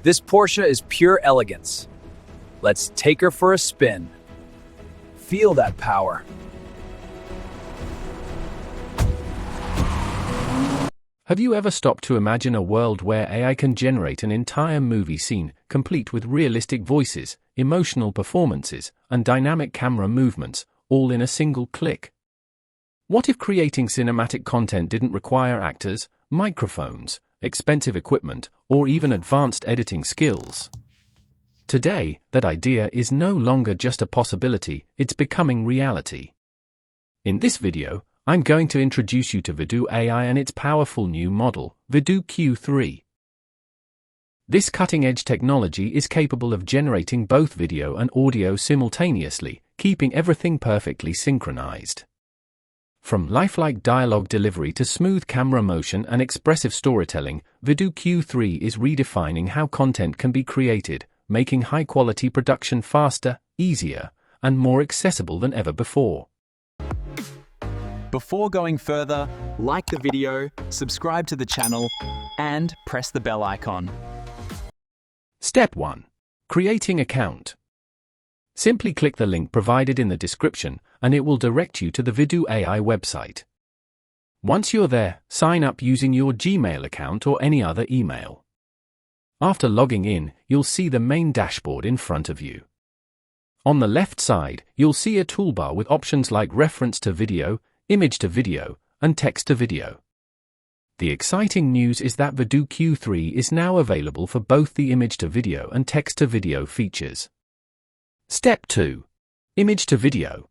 This Porsche is pure elegance. Let's take her for a spin. Feel that power. Have you ever stopped to imagine a world where AI can generate an entire movie scene, complete with realistic voices, emotional performances, and dynamic camera movements, all in a single click? What if creating cinematic content didn't require actors, microphones, expensive equipment, or even advanced editing skills? Today, that idea is no longer just a possibility, it's becoming reality. In this video, I'm going to introduce you to Vidu AI and its powerful new model, Vidu Q3. This cutting-edge technology is capable of generating both video and audio simultaneously, keeping everything perfectly synchronized. From lifelike dialogue delivery to smooth camera motion and expressive storytelling, Vidu Q3 is redefining how content can be created, making high-quality production faster, easier, and more accessible than ever before. Before going further, like the video, subscribe to the channel, and press the bell icon. Step 1. Creating account. Simply click the link provided in the description, and it will direct you to the Vidu AI website. Once you're there, sign up using your Gmail account or any other email. After logging in, you'll see the main dashboard in front of you. On the left side, you'll see a toolbar with options like reference to video, image to video, and text to video. The exciting news is that Vidu Q3 is now available for both the image to video and text to video features. Step 2. Image to video.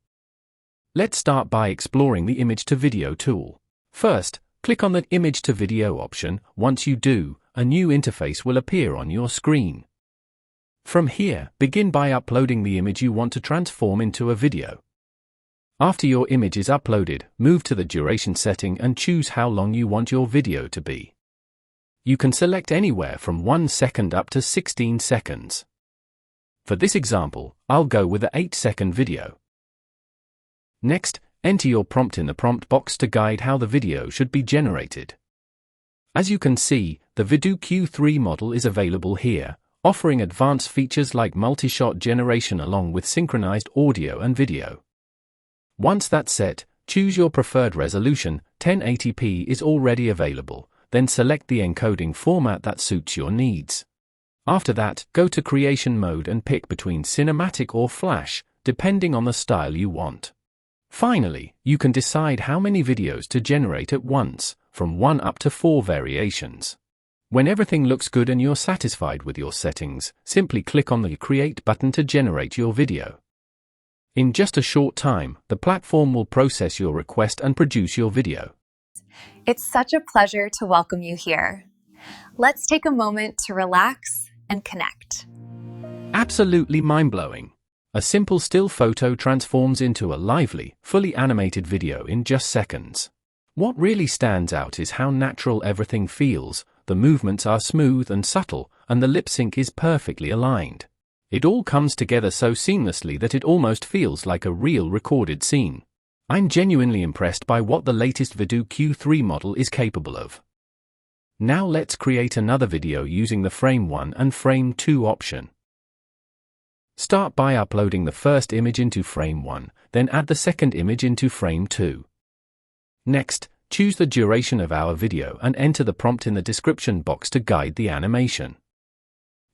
Let's start by exploring the image to video tool. First, click on the image to video option. Once you do, a new interface will appear on your screen. From here, begin by uploading the image you want to transform into a video. After your image is uploaded, move to the duration setting and choose how long you want your video to be. You can select anywhere from 1 second up to 16 seconds. For this example, I'll go with an 8-second video. Next, enter your prompt in the prompt box to guide how the video should be generated. As you can see, the Vidu Q3 model is available here, offering advanced features like multi-shot generation along with synchronized audio and video. Once that's set, choose your preferred resolution. 1080p is already available, then select the encoding format that suits your needs. After that, go to creation mode and pick between cinematic or flash, depending on the style you want. Finally, you can decide how many videos to generate at once, from 1 up to 4 variations. When everything looks good and you're satisfied with your settings, simply click on the Create button to generate your video. In just a short time, the platform will process your request and produce your video. It's such a pleasure to welcome you here. Let's take a moment to relax and connect. Absolutely mind-blowing. A simple still photo transforms into a lively, fully animated video in just seconds. What really stands out is how natural everything feels. The movements are smooth and subtle, and the lip sync is perfectly aligned. It all comes together so seamlessly that it almost feels like a real recorded scene. I'm genuinely impressed by what the latest Vidu Q3 model is capable of. Now let's create another video using the Frame 1 and Frame 2 option. Start by uploading the first image into Frame 1, then add the second image into Frame 2. Next, choose the duration of our video and enter the prompt in the description box to guide the animation.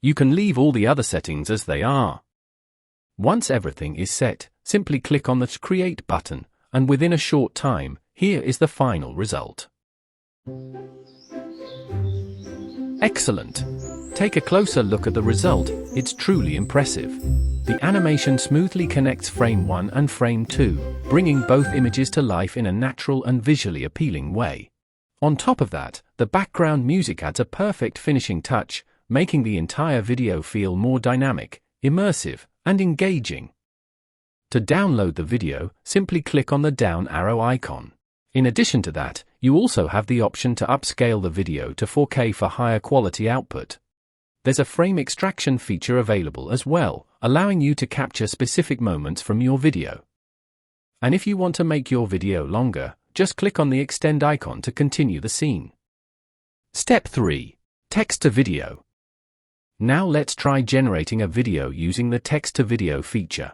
You can leave all the other settings as they are. Once everything is set, simply click on the Create button, and within a short time, here is the final result. Excellent! Take a closer look at the result. It's truly impressive. The animation smoothly connects Frame 1 and Frame 2, bringing both images to life in a natural and visually appealing way. On top of that, the background music adds a perfect finishing touch, making the entire video feel more dynamic, immersive, and engaging. To download the video, simply click on the down arrow icon. In addition to that, you also have the option to upscale the video to 4K for higher quality output. There's a frame extraction feature available as well, allowing you to capture specific moments from your video. And if you want to make your video longer, just click on the extend icon to continue the scene. Step 3. Text to video. Now let's try generating a video using the text-to-video feature.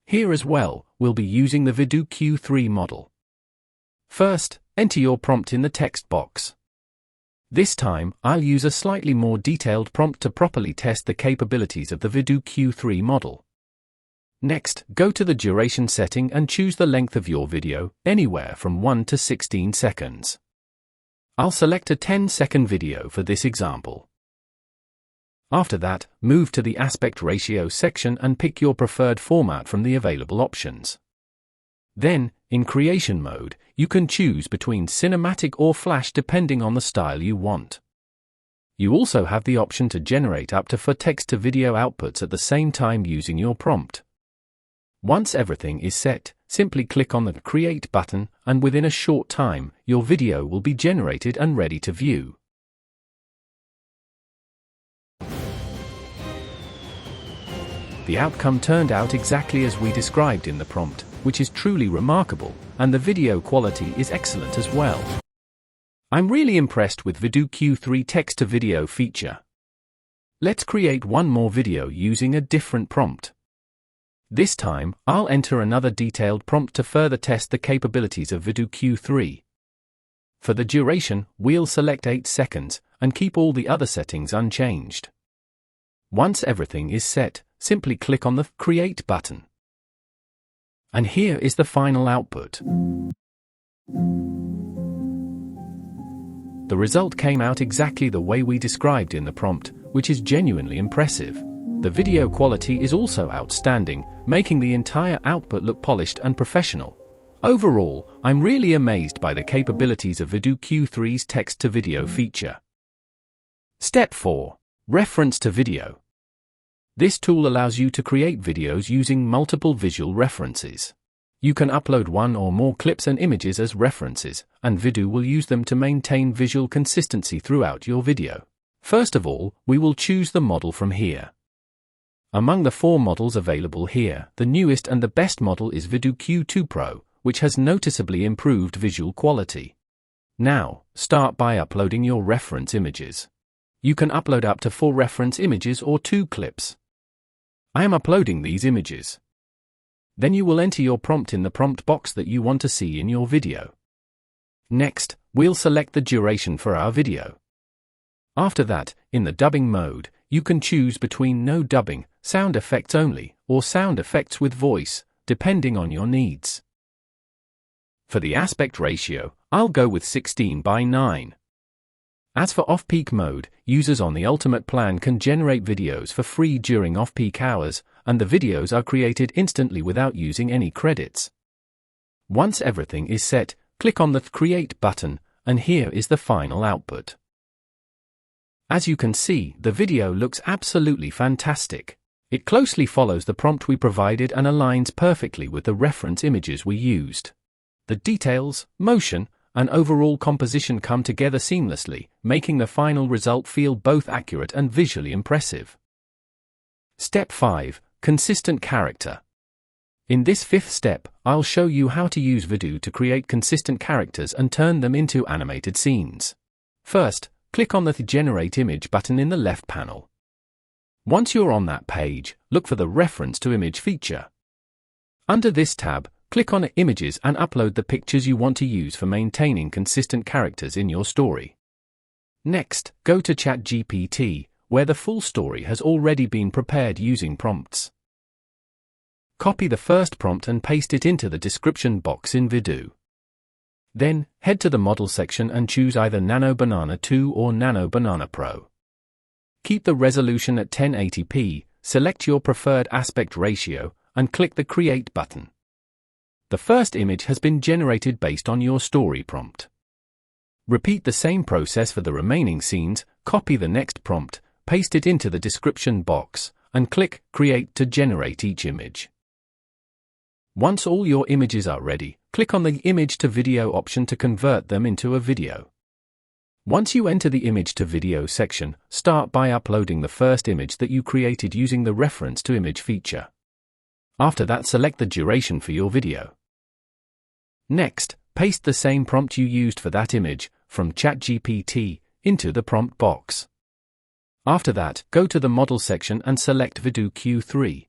Here as well, we'll be using the Vidu Q3 model. First, enter your prompt in the text box. This time, I'll use a slightly more detailed prompt to properly test the capabilities of the Vidu Q3 model. Next, go to the duration setting and choose the length of your video, anywhere from 1 to 16 seconds. I'll select a 10-second video for this example. After that, move to the aspect ratio section and pick your preferred format from the available options. Then, in creation mode, you can choose between cinematic or flash depending on the style you want. You also have the option to generate up to 4 text-to-video outputs at the same time using your prompt. Once everything is set, simply click on the Create button, and within a short time, your video will be generated and ready to view. The outcome turned out exactly as we described in the prompt, which is truly remarkable, and the video quality is excellent as well. I'm really impressed with Vidu Q3 text-to-video feature. Let's create one more video using a different prompt. This time, I'll enter another detailed prompt to further test the capabilities of Vidu Q3. For the duration, we'll select 8 seconds, and keep all the other settings unchanged. Once everything is set, simply click on the Create button. And here is the final output. The result came out exactly the way we described in the prompt, which is genuinely impressive. The video quality is also outstanding, making the entire output look polished and professional. Overall, I'm really amazed by the capabilities of Vidu Q3's text-to-video feature. Step 4. Reference to video. This tool allows you to create videos using multiple visual references. You can upload one or more clips and images as references, and Vidu will use them to maintain visual consistency throughout your video. First of all, we will choose the model from here. Among the 4 models available here, the newest and the best model is Vidu Q2 Pro, which has noticeably improved visual quality. Now, start by uploading your reference images. You can upload up to 4 reference images or 2 clips. I am uploading these images. Then you will enter your prompt in the prompt box that you want to see in your video. Next, we'll select the duration for our video. After that, in the dubbing mode, you can choose between no dubbing, sound effects only, or sound effects with voice, depending on your needs. For the aspect ratio, I'll go with 16:9. As for off-peak mode, users on the Ultimate plan can generate videos for free during off-peak hours, and the videos are created instantly without using any credits. Once everything is set, click on the Create button, and here is the final output. As you can see, the video looks absolutely fantastic. It closely follows the prompt we provided and aligns perfectly with the reference images we used. The details, motion, and overall composition come together seamlessly, making the final result feel both accurate and visually impressive. Step 5. Consistent character. In this 5th step, I'll show you how to use Vidu to create consistent characters and turn them into animated scenes. First, click on the Generate Image button in the left panel. Once you're on that page, look for the Reference to Image feature. Under this tab, click on Images and upload the pictures you want to use for maintaining consistent characters in your story. Next, go to ChatGPT, where the full story has already been prepared using prompts. Copy the first prompt and paste it into the description box in Vidu. Then, head to the model section and choose either Nano Banana 2 or Nano Banana Pro. Keep the resolution at 1080p, select your preferred aspect ratio, and click the Create button. The first image has been generated based on your story prompt. Repeat the same process for the remaining scenes, copy the next prompt, paste it into the description box, and click Create to generate each image. Once all your images are ready, click on the Image to Video option to convert them into a video. Once you enter the Image to Video section, start by uploading the first image that you created using the Reference to Image feature. After that, select the duration for your video. Next, paste the same prompt you used for that image, from ChatGPT, into the prompt box. After that, go to the Model section and select Vidu Q3.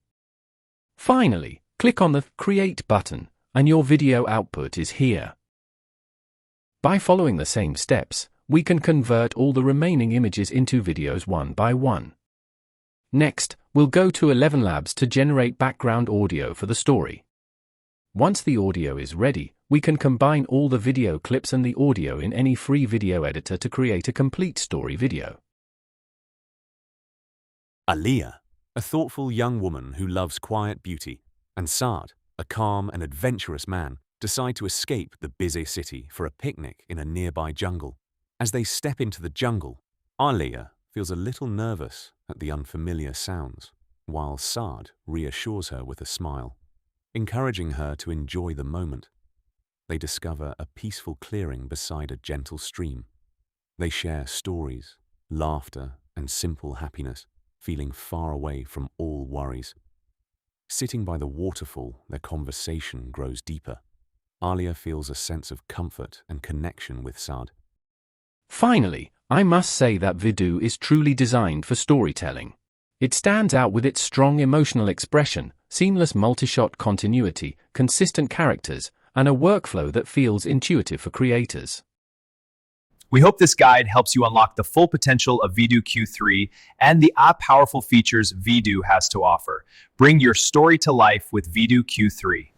Finally, click on the Create button, and your video output is here. By following the same steps, we can convert all the remaining images into videos one by one. Next, we'll go to 11 Labs to generate background audio for the story. Once the audio is ready, we can combine all the video clips and the audio in any free video editor to create a complete story video. Aliyah, a thoughtful young woman who loves quiet beauty, and Saad, a calm and adventurous man, decide to escape the busy city for a picnic in a nearby jungle. As they step into the jungle, Aliyah feels a little nervous at the unfamiliar sounds, while Saad reassures her with a smile, encouraging her to enjoy the moment. They discover a peaceful clearing beside a gentle stream. They share stories, laughter, and simple happiness, feeling far away from all worries. Sitting by the waterfall, their conversation grows deeper. Aliyah feels a sense of comfort and connection with Saad. Finally, I must say that Vidu is truly designed for storytelling. It stands out with its strong emotional expression, seamless multi-shot continuity, consistent characters, and a workflow that feels intuitive for creators. We hope this guide helps you unlock the full potential of Vidu Q3 and the powerful features Vidu has to offer. Bring your story to life with Vidu Q3.